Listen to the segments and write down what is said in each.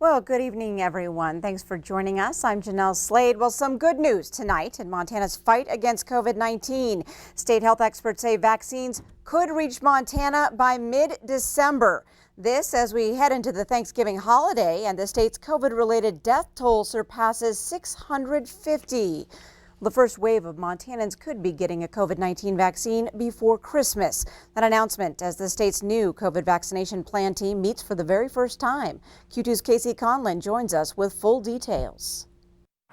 Well, good evening, everyone. Thanks for joining us. I'm Jeanelle Slade. Well, some good news tonight in Montana's fight against COVID-19. State health experts say vaccines could reach Montana by mid-December. This as we head into the Thanksgiving holiday and the state's COVID-related death toll surpasses 650. The first wave of Montanans could be getting a COVID-19 vaccine before Christmas. That announcement as the state's new COVID vaccination plan team meets for the very first time. Q2's Casey Conlon joins us with full details.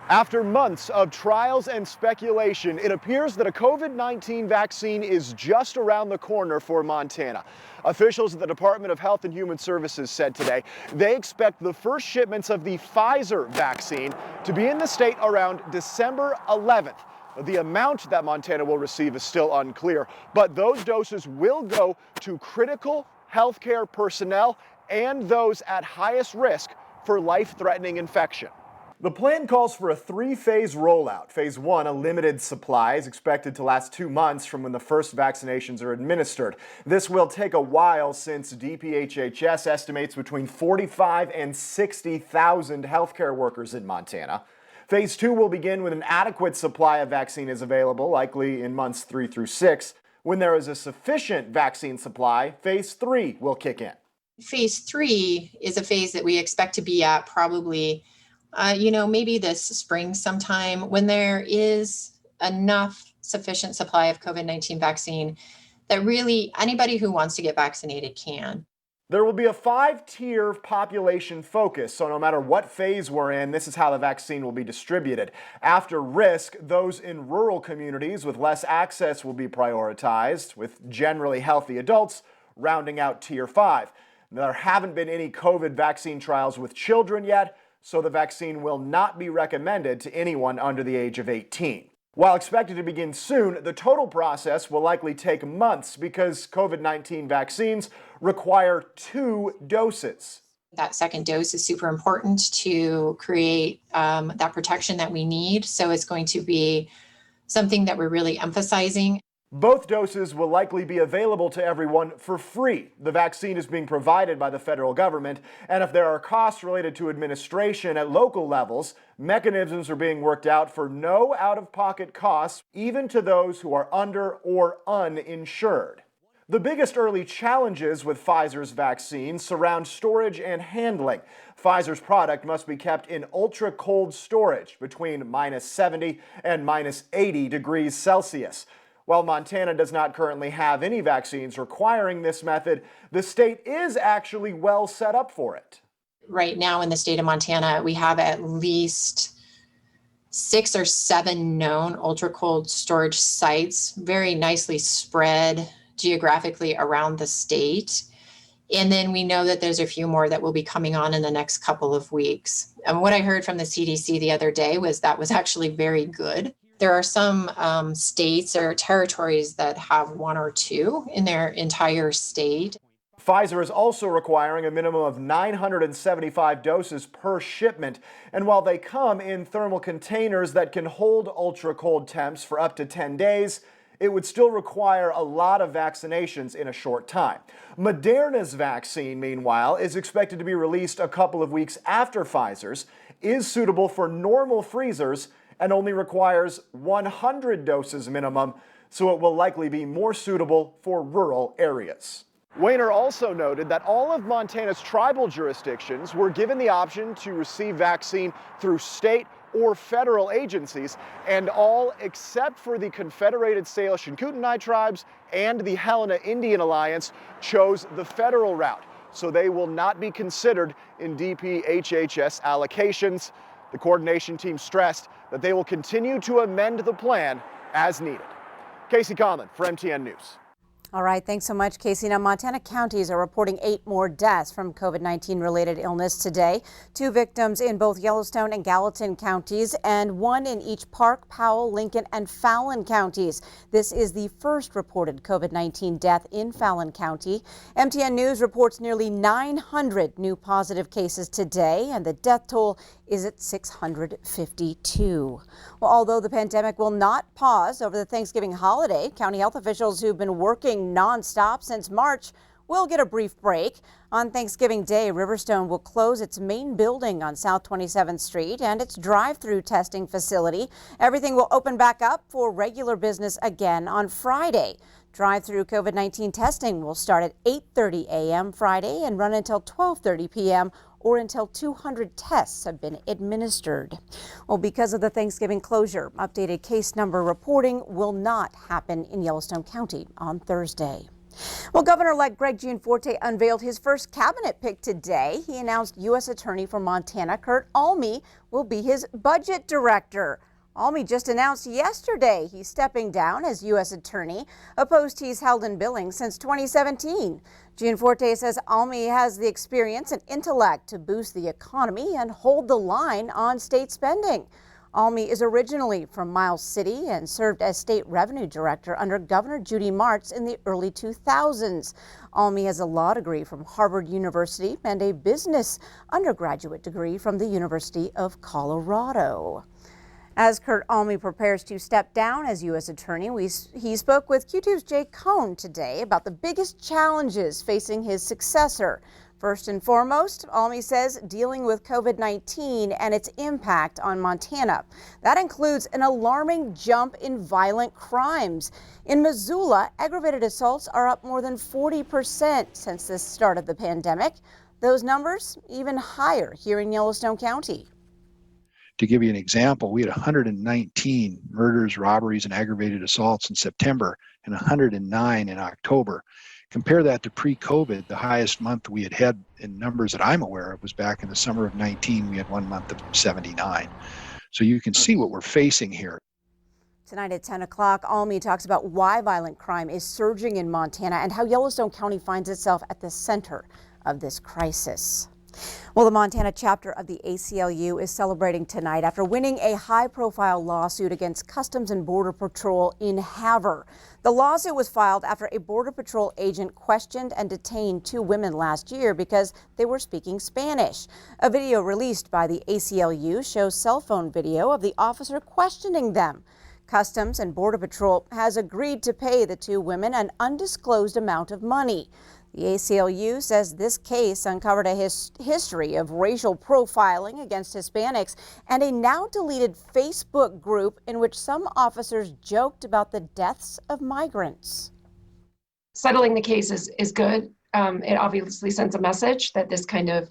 After months of trials and speculation, it appears that a COVID-19 vaccine is just around the corner for Montana. Officials at the Department of Health and Human Services said today they expect the first shipments of the Pfizer vaccine to be in the state around December 11th. The amount that Montana will receive is still unclear, but those doses will go to critical healthcare personnel and those at highest risk for life-threatening infection. The plan calls for a three-phase rollout. Phase 1, a limited supply, is expected to last 2 months from when the first vaccinations are administered. This will take a while since DPHHS estimates between 45 and 60,000 healthcare workers in Montana. Phase 2 will begin when an adequate supply of vaccine is available, likely in months 3 through 6. When there is a sufficient vaccine supply, Phase 3 will kick in. Phase 3 is a phase that we expect to be at probably maybe this spring sometime when there is enough sufficient supply of COVID-19 vaccine that really anybody who wants to get vaccinated can. There will be a 5-tier population focus, so no matter what phase we're in, this is how the vaccine will be distributed. After risk, those in rural communities with less access will be prioritized, with generally healthy adults rounding out Tier 5. There haven't been any COVID vaccine trials with children yet, so the vaccine will not be recommended to anyone under the age of 18. While expected to begin soon, the total process will likely take months because COVID-19 vaccines require 2 doses. That second dose is super important to create that protection that we need. So it's going to be something that we're really emphasizing. Both doses will likely be available to everyone for free. The vaccine is being provided by the federal government, and if there are costs related to administration at local levels, mechanisms are being worked out for no out-of-pocket costs, even to those who are under or uninsured. The biggest early challenges with Pfizer's vaccine surround storage and handling. Pfizer's product must be kept in ultra-cold storage between -70 and -80 degrees Celsius. While Montana does not currently have any vaccines requiring this method, the state is actually well set up for it. Right now in the state of Montana, we have at least 6 or 7 known ultra-cold storage sites, very nicely spread geographically around the state. And then we know that there's a few more that will be coming on in the next couple of weeks. And what I heard from the CDC the other day was that was actually very good. There are some states or territories that have 1 or 2 in their entire state. Pfizer is also requiring a minimum of 975 doses per shipment. And while they come in thermal containers that can hold ultra-cold temps for up to 10 days, it would still require a lot of vaccinations in a short time. Moderna's vaccine, meanwhile, is expected to be released a couple of weeks after Pfizer's, is suitable for normal freezers, and only requires 100 doses minimum, so it will likely be more suitable for rural areas. Wehner also noted that all of Montana's tribal jurisdictions were given the option to receive vaccine through state or federal agencies, and all except for the Confederated Salish and Kootenai tribes and the Helena Indian Alliance chose the federal route, so they will not be considered in DPHHS allocations. The coordination team stressed that they will continue to amend the plan as needed. Casey Conlon for MTN News. All right, thanks so much, Casey. Now, Montana counties are reporting 8 more deaths from COVID-19 related illness today. 2 victims in both Yellowstone and Gallatin counties, and 1 in each Park, Powell, Lincoln, and Fallon counties. This is the first reported COVID-19 death in Fallon County. MTN News reports nearly 900 new positive cases today, and the death toll is at 652. Well, although the pandemic will not pause over the Thanksgiving holiday, county health officials who've been working nonstop since March will get a brief break. On Thanksgiving Day, Riverstone will close its main building on South 27th Street and its drive-through testing facility. Everything will open back up for regular business again on Friday. Drive-through COVID-19 testing will start at 8:30 a.m. Friday and run until 12:30 p.m. or until 200 tests have been administered. Well, because of the Thanksgiving closure, updated case number reporting will not happen in Yellowstone County on Thursday. Well, Governor-elect Greg Gianforte unveiled his first cabinet pick today. He announced U.S. Attorney for Montana Kurt Alme will be his budget director. Alme just announced yesterday he's stepping down as U.S. Attorney, a post he's held in Billings since 2017. Gianforte says Alme has the experience and intellect to boost the economy and hold the line on state spending. Alme is originally from Miles City and served as state revenue director under Governor Judy Martz in the early 2000s. Alme has a law degree from Harvard University and a business undergraduate degree from the University of Colorado. As Kurt Alme prepares to step down as U.S. Attorney, he spoke with Q2's Jay Cohn today about the biggest challenges facing his successor. First and foremost, Alme says dealing with COVID-19 and its impact on Montana. That includes an alarming jump in violent crimes. In Missoula, aggravated assaults are up more than 40% since the start of the pandemic. Those numbers even higher here in Yellowstone County. To give you an example, we had 119 murders, robberies, and aggravated assaults in September and 109 in October. Compare that to pre-COVID, the highest month we had in numbers that I'm aware of was back in the summer of 19. We had 1 month of 79. So you can see what we're facing here. Tonight at 10 o'clock, Alme talks about why violent crime is surging in Montana and how Yellowstone County finds itself at the center of this crisis. Well, the Montana chapter of the ACLU is celebrating tonight after winning a high-profile lawsuit against Customs and Border Patrol in Havre. The lawsuit was filed after a Border Patrol agent questioned and detained 2 women last year because they were speaking Spanish. A video released by the ACLU shows cell phone video of the officer questioning them. Customs and Border Patrol has agreed to pay the 2 women an undisclosed amount of money. The ACLU says this case uncovered a history of racial profiling against Hispanics and a now deleted Facebook group in which some officers joked about the deaths of migrants. Settling the case is good. It obviously sends a message that this kind of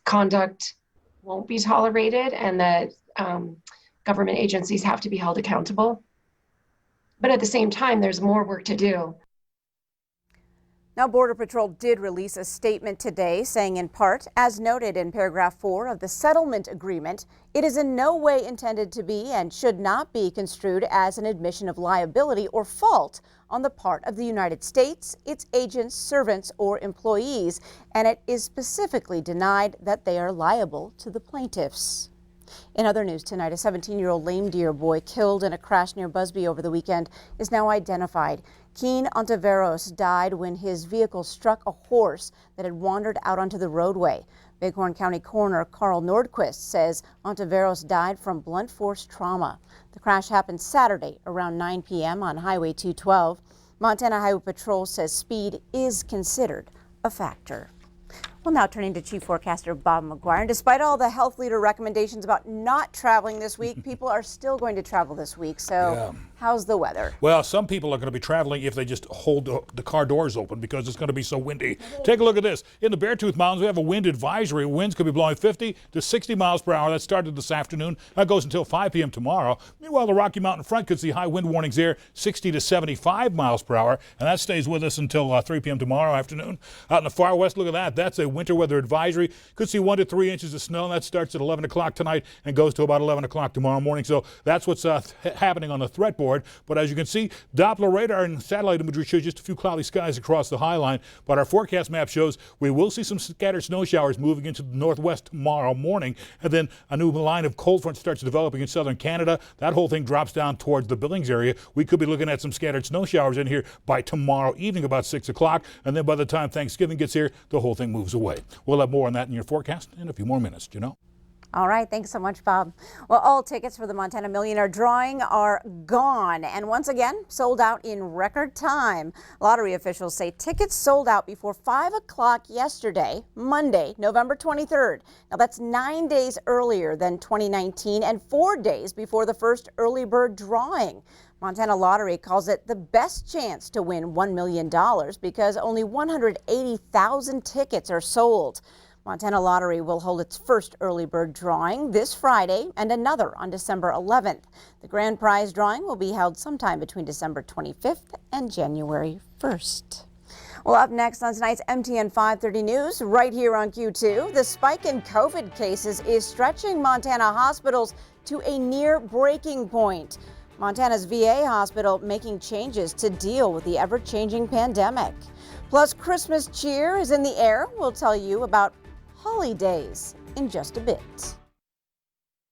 conduct won't be tolerated and that government agencies have to be held accountable. But at the same time, there's more work to do. Now, Border Patrol did release a statement today saying in part, as noted in paragraph 4 of the settlement agreement, it is in no way intended to be and should not be construed as an admission of liability or fault on the part of the United States, its agents, servants, or employees, and it is specifically denied that they are liable to the plaintiffs. In other news tonight, a 17-year-old lame deer boy killed in a crash near Busby over the weekend is now identified. Keen Ontiveros died when his vehicle struck a horse that had wandered out onto the roadway. Bighorn County Coroner Carl Nordquist says Ontiveros died from blunt force trauma. The crash happened Saturday around 9 p.m. on Highway 212. Montana Highway Patrol says speed is considered a factor. Well, now turning to Chief Forecaster Bob McGuire. And despite all the health leader recommendations about not traveling this week, people are still going to travel this week. So how's the weather? Well, some people are going to be traveling if they just hold the car doors open because it's going to be so windy. Take a look at this. In the Beartooth Mountains, we have a wind advisory. Winds could be blowing 50 to 60 miles per hour. That started this afternoon. That goes until 5 p.m. tomorrow. Meanwhile, the Rocky Mountain front could see high wind warnings there, 60 to 75 miles per hour. And that stays with us until 3 p.m. tomorrow afternoon. Out in the far west, look at that. That's a winter weather advisory. Could see 1 to 3 inches of snow. That starts at 11 o'clock tonight and goes to about 11 o'clock tomorrow morning. So that's what's happening on the threat board. But as you can see, Doppler radar and satellite imagery shows just a few cloudy skies across the high line. But our forecast map shows we will see some scattered snow showers moving into the northwest tomorrow morning. And then a new line of cold front starts developing in southern Canada. That whole thing drops down towards the Billings area. We could be looking at some scattered snow showers in here by tomorrow evening about 6 o'clock. And then by the time Thanksgiving gets here, the whole thing moves away. We'll have more on that in your forecast in a few more minutes, Jeanelle. All right, thanks so much, Bob. Well, all tickets for the Montana Millionaire drawing are gone and once again sold out in record time. Lottery officials say tickets sold out before 5 o'clock yesterday, Monday, November 23rd. Now that's 9 days earlier than 2019 and 4 days before the first early bird drawing. Montana Lottery calls it the best chance to win $1 million because only 180,000 tickets are sold. Montana Lottery will hold its first early bird drawing this Friday and another on December 11th. The grand prize drawing will be held sometime between December 25th and January 1st. Well, up next on tonight's MTN 530 News, right here on Q2, the spike in COVID cases is stretching Montana hospitals to a near breaking point. Montana's VA hospital making changes to deal with the ever-changing pandemic. Plus, Christmas cheer is in the air. We'll tell you about holidays in just a bit.